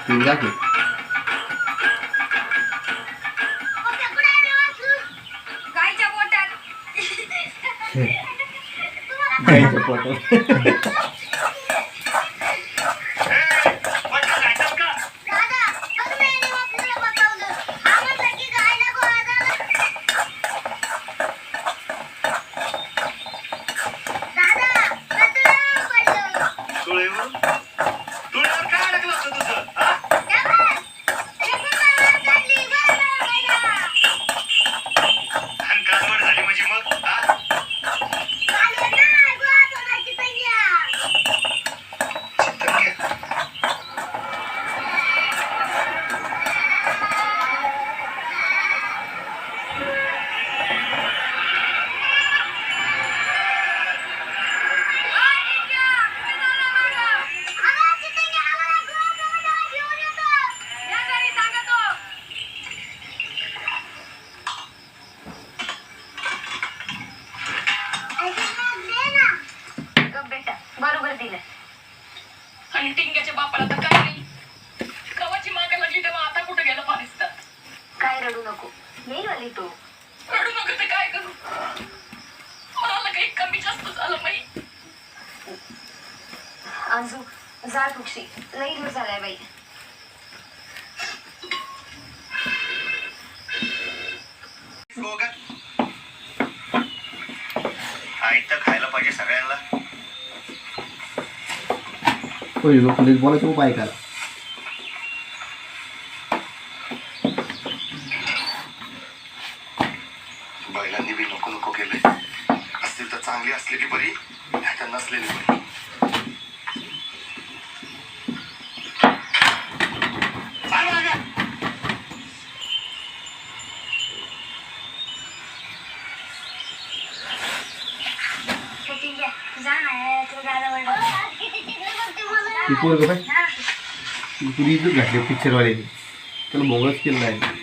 तू जा की. गायच्या पोटात. गाईच्या पोटात. बरोबर दिलं. आणि टिंग्याच्या बापाला तर काय नाही. कवाची मागे लागली तेव्हा आता कुठे गेलं पारिस्ता. काय रडू नको, येईल आली तू. रडू नको तर काय करू. मला काही कमी जास्त झालं बाई. अंजू जा तुझी, लई दिवस झालाय बाई. आयतं खायला पाहिजे सगळ्यांना. पोलीस बोलायचं उपाय करा. बैलांनी बी नको नको केले. असतील तर चांगली असलेली बरी, नाहीतर नसलेली बरी. ती पोरग काय तुझी इज्जत घातली पिक्चरवाल्याने. त्याला मोगच केलं नाही.